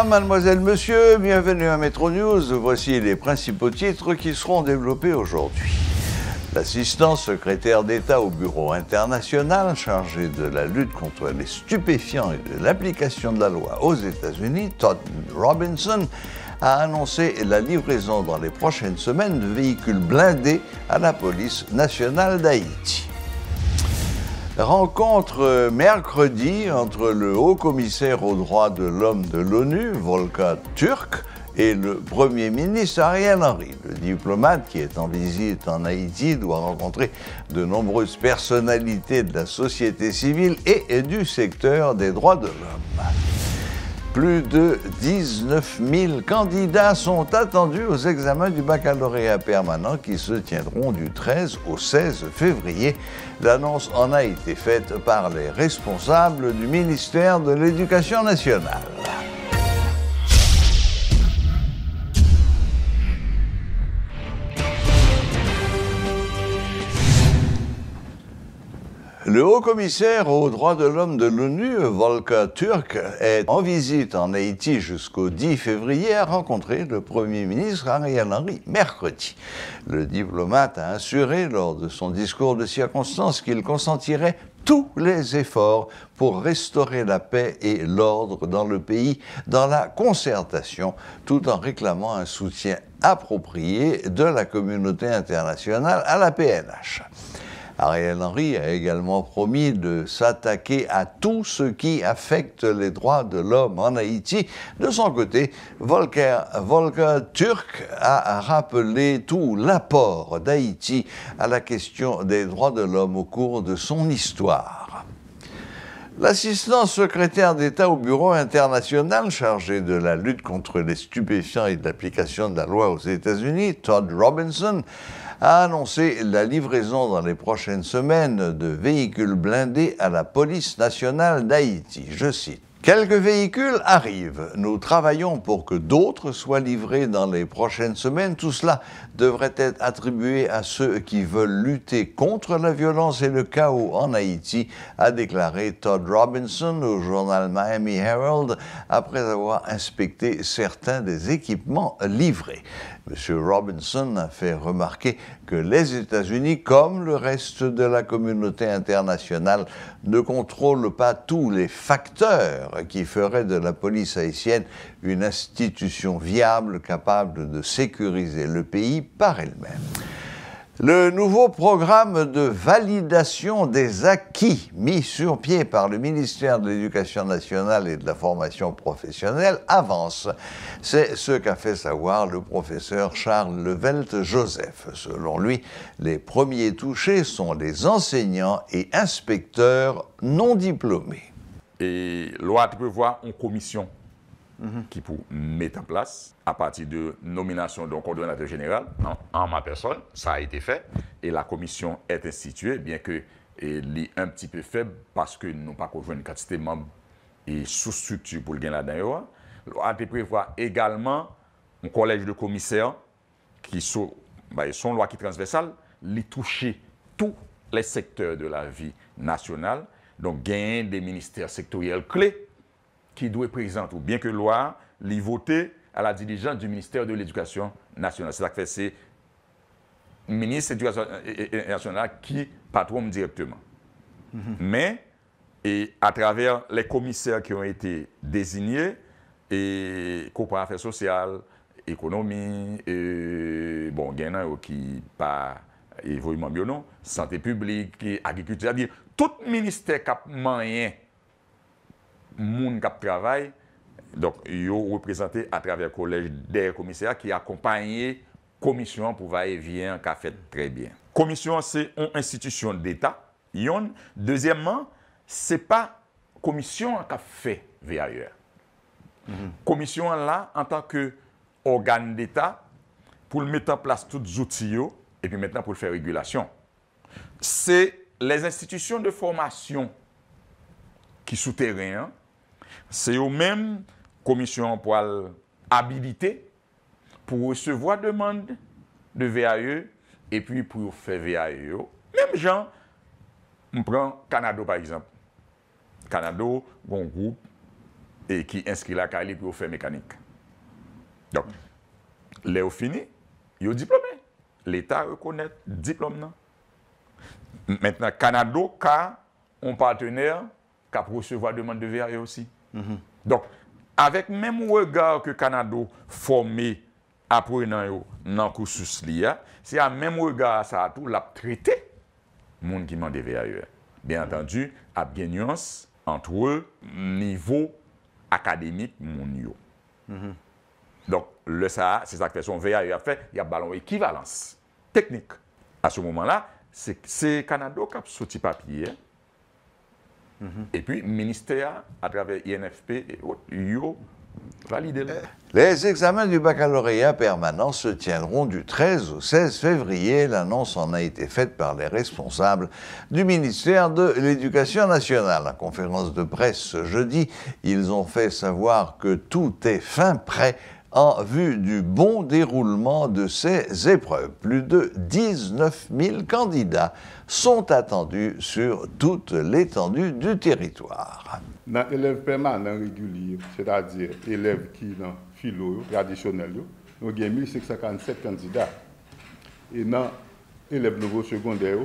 Mesdames, mademoiselles, messieurs, bienvenue à Metro News. Voici les principaux titres qui seront développés aujourd'hui. L'assistant secrétaire d'État au Bureau international chargé de la lutte contre les stupéfiants et de l'application de la loi aux États-Unis, Todd Robinson, a annoncé la livraison dans les prochaines semaines de véhicules blindés à la police nationale d'Haïti. Rencontre mercredi entre le haut-commissaire aux droits de l'homme de l'ONU, Volker Türk, et le Premier ministre Ariel Henry. Le diplomate qui est en visite en Haïti doit rencontrer de nombreuses personnalités de la société civile et du secteur des droits de l'homme. Plus de 19 000 candidats sont attendus aux examens du baccalauréat permanent qui se tiendront du 13 au 16 février. L'annonce en a été faite par les responsables du ministère de l'Éducation nationale. Le haut-commissaire aux droits de l'homme de l'ONU, Volker Türk, est en visite en Haïti jusqu'au 10 février et a rencontré le Premier ministre Ariel Henry mercredi. Le diplomate a assuré lors de son discours de circonstance qu'il consentirait tous les efforts pour restaurer la paix et l'ordre dans le pays dans la concertation, tout en réclamant un soutien approprié de la communauté internationale à la PNH. Ariel Henry a également promis de s'attaquer à tout ce qui affecte les droits de l'homme en Haïti. De son côté, Volker Türk a rappelé tout l'apport d'Haïti à la question des droits de l'homme au cours de son histoire. L'assistant secrétaire d'État au Bureau international chargé de la lutte contre les stupéfiants et de l'application de la loi aux États-Unis, Todd Robinson, a annoncé la livraison dans les prochaines semaines de véhicules blindés à la police nationale d'Haïti. Je cite. Quelques véhicules arrivent. Nous travaillons pour que d'autres soient livrés dans les prochaines semaines. Tout cela devrait être attribué à ceux qui veulent lutter contre la violence et le chaos en Haïti, a déclaré Todd Robinson au journal Miami Herald après avoir inspecté certains des équipements livrés. M. Robinson a fait remarquer que les États-Unis, comme le reste de la communauté internationale, ne contrôlent pas tous les facteurs qui feraient de la police haïtienne une institution viable capable de sécuriser le pays par elle-même. Le nouveau programme de validation des acquis mis sur pied par le ministère de l'Éducation nationale et de la formation professionnelle avance. C'est ce qu'a fait savoir le professeur Charles Levelt-Joseph. Selon lui, les premiers touchés sont les enseignants et inspecteurs non diplômés. Et loi prévoit une commission qui pour mettre en place, à partir de nomination d'un coordonnateur général, en ma personne, ça a été fait, et la commission est instituée, bien que elle est un petit peu faible, parce que nous n'avons pas joué une quantité de membres et sous-structure pour le gain là-dedans. Loi prévoit également un collège de commissaires qui sont, son loi qui est transversale, les toucher tous les secteurs de la vie nationale, donc gagner des ministères sectoriels clés, qui doit présenter, ou bien que loi, les voter à la diligence du ministère de l'Éducation nationale. C'est ça que fait, c'est le ministre de l'Éducation nationale qui patronne directement. Mais, et à travers les commissaires qui ont été désignés, et coopération affaires sociales, économie, bon, il y en a qui pas évoluement bio, non, santé publique, agriculture, c'est-à-dire tout ministère qui a moyen moun qui travaille, donc ils sont représentés à travers le collège des commissaires qui accompagne la commission pour va-et-vient qui a fait très bien. Commission, c'est une institution d'État. Deuxièmement, ce n'est pas la commission qui a fait VAE. Commission là, en tant qu'organe d'État, pour mettre en place tous les outils et puis maintenant pour faire régulation. C'est les institutions de formation qui sont souterraines. C'est eux-mêmes commission pour habiliter pour recevoir demande de VAE et puis pour faire VAE. Même gens, on prend Canada par exemple. Canada, un groupe et qui inscrit la Cali pour faire mécanique. Donc, les fini, ils sont diplômés. L'État reconnaît le diplôme. Non? Maintenant, Canada a un partenaire qui a recevoir demande de VAE aussi. Donc, avec le même regard que Canada formé apprenant dans le cursus LIA, c'est à même regard ça tout l'a traité les gens qui demandent VAE. Bien entendu, il y a une nuance entre eux, niveau académique mon Donc, le ça, c'est ça que son VAE a fait, il y a ballon équivalence technique. À ce moment-là, c'est Canada qui a sorti papier. Et puis, le ministère, à travers INFP et autres, validé. Les examens du baccalauréat permanent se tiendront du 13 au 16 février. L'annonce en a été faite par les responsables du ministère de l'Éducation nationale. En conférence de presse ce jeudi, ils ont fait savoir que tout est fin prêt en vue du bon déroulement de ces épreuves. Plus de 19 000 candidats sont attendus sur toute l'étendue du territoire. Dans les élèves permanents réguliers, c'est-à-dire élèves qui sont philo traditionnels, nous avons 1647 candidats. Et dans les élèves nouveaux secondaires,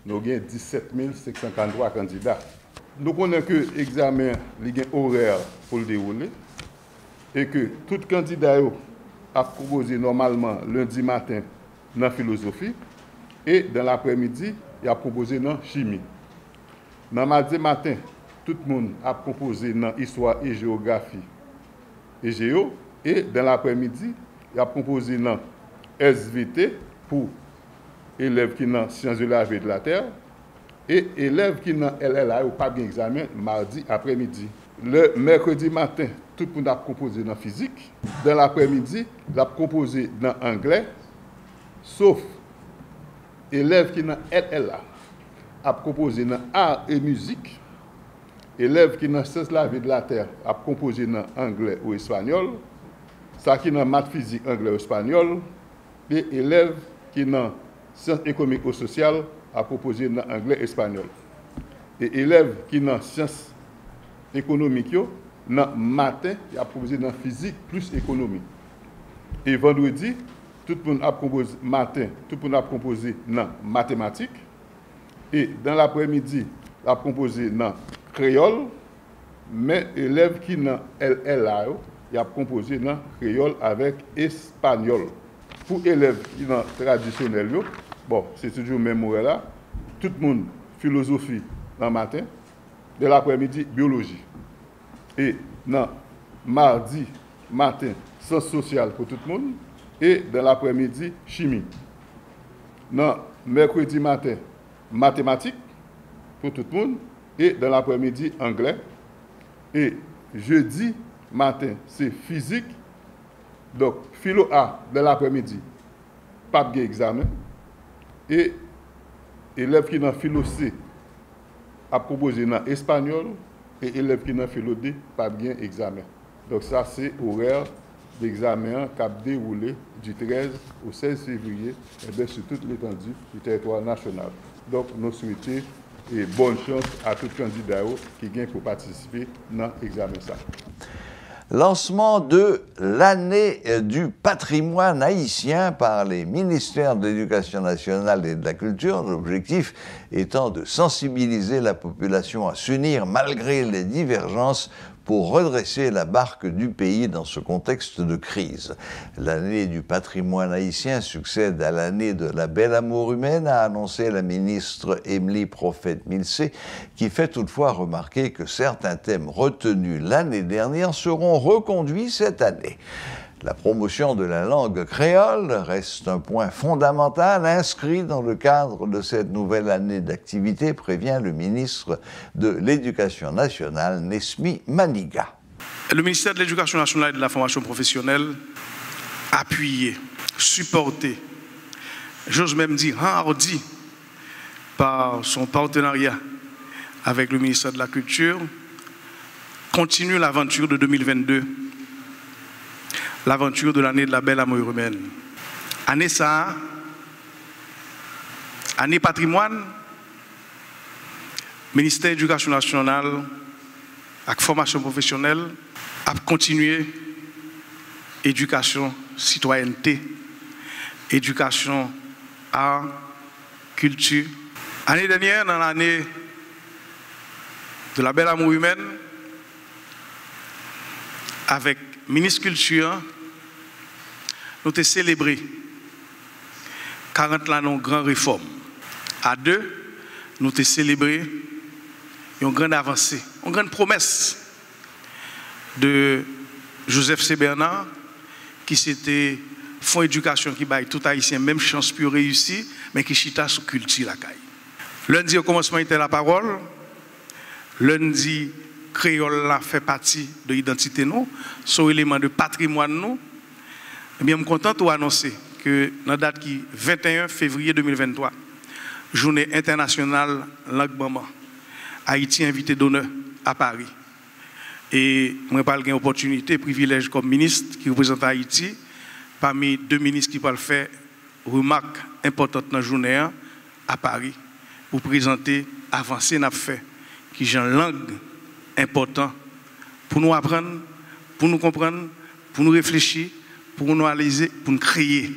nous avons 17 553 candidats. Nous connaissons que l'examen est horaire pour le dérouler et que tout candidat a proposé normalement lundi matin dans la philosophie et dans l'après-midi, il a proposé dans la chimie. Dans mardi matin, tout le monde a proposé dans histoire et géographie et géo. Et dans l'après-midi, il a proposé dans SVT pour élèves qui ont sciences de la vie et de la terre et élèves qui ont LLA ou pas bien examen mardi après-midi. Le mercredi matin, tout le monde a proposé dans physique. Dans l'après-midi, il a proposé dans anglais, sauf élèves qui ont LLA a proposé dans art et musique. Élèves qui ont sciences de la vie de la terre a composé dans anglais ou espagnol. Ça qui ont maths, physique, anglais ou espagnol. Et élèves qui ont sciences économiques ou sociales a proposé dans anglais et espagnol. Et élèves qui ont sciences économiques, dans matin, a proposé dans physique plus économie. Et vendredi, tout le monde a proposé matin, tout le monde a proposé dans mathématiques. Et dans l'après-midi, a proposé dans créole, mais élèves qui ont LLA, il a composé dans créole avec espagnol. Pour élèves qui sont traditionnels, bon, c'est toujours le même mot là. Tout le monde, philosophie dans le matin, de l'après-midi, biologie. Et dans mardi matin, sciences sociales pour tout le monde, et dans l'après-midi, chimie. Dans mercredi matin, mathématiques pour tout le monde, et dans l'après-midi, anglais. Et jeudi matin, c'est physique. Donc, philo A, dans l'après-midi, pas de examen. Et élèves qui ont philo C, a proposé dans espagnol. Et élèves qui ont philo D, pas de examen. Donc, ça, c'est horaire d'examen qui a déroulé du 13 au 16 février sur toute l'étendue du territoire national. Donc, nous souhaitons et bonne chance à tous les candidats qui viennent pour participer dans l'examen. Lancement de l'année du patrimoine haïtien par les ministères de l'Éducation nationale et de la Culture, l'objectif étant de sensibiliser la population à s'unir malgré les divergences pour redresser la barque du pays dans ce contexte de crise. L'année du patrimoine haïtien succède à l'année de la belle amour humaine, a annoncé la ministre Émilie Prophète-Milcé, qui fait toutefois remarquer que certains thèmes retenus l'année dernière seront reconduits cette année. La promotion de la langue créole reste un point fondamental inscrit dans le cadre de cette nouvelle année d'activité, prévient le ministre de l'Éducation nationale, Nesmi Maniga. Le ministère de l'Éducation nationale et de la formation professionnelle a appuyé, supporté, j'ose même dire hardi par son partenariat avec le ministère de la Culture, continue l'aventure de 2022. L'aventure de l'année de la belle amour humaine. Année ça, année patrimoine, ministère de l'Éducation nationale, avec formation professionnelle, à continuer éducation, citoyenneté, éducation, art, culture. L'année dernière, dans l'année de la belle amour humaine, avec le ministre Culture, nous avons célébré 40 ans de grande réforme. À deux, nous avons célébré une grande avancée, une grande promesse de Joseph C. Bernard, qui s'était fonds éducation qui baille tout haïtien, même chance pour réussir, mais qui chita sur culture la caille. Lundi au commencement était la parole. Lundi, créole là fait partie de l'identité nous, son élément de patrimoine nous. Eh bien, je suis content de annoncer que dans la date qui 21 février 2023, journée internationale langue maman, Haïti invité d'honneur à Paris. Et je parle d'une opportunité, privilège comme ministre qui représente Haïti, parmi deux ministres qui peuvent faire remarque importante dans la journée à Paris, pour présenter avancée n'a fait, qui j'ai une langue importante pour nous apprendre, pour nous comprendre, pour nous réfléchir, pour nous analyser, pour nous créer.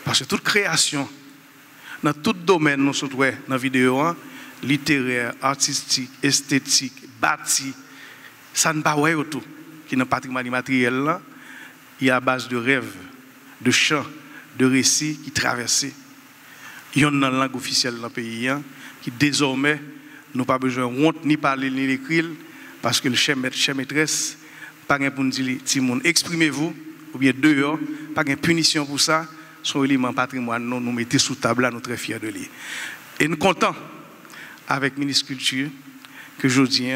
Parce que toute création, dans tout domaine, nous sommes dans la vidéo, littéraire, artistique, esthétique, bâti, ça ne pas tout qui est dans le patrimoine immatériel, il y a à base de rêves, de chants, de récits qui traversent. Il y a une langue officielle dans le pays qui désormais nous pas besoin de honte ni parler ni l'écrire parce que le chef maîtresse pas de pour nous dire Timoun exprimez-vous ou bien dehors pas de punition pour ça son élément patrimoine nous mettons sous table là nous très fiers de lui et nous contents avec le ministre Culture que aujourd'hui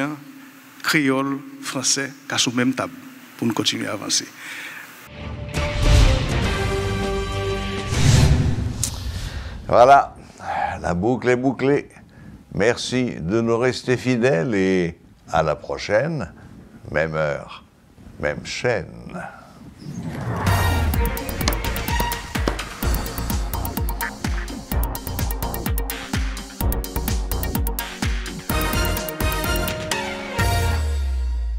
créole français qu'à sous même table pour nous continuer à avancer. Voilà, la boucle est bouclée. Merci de nous rester fidèles et à la prochaine, même heure, même chaîne.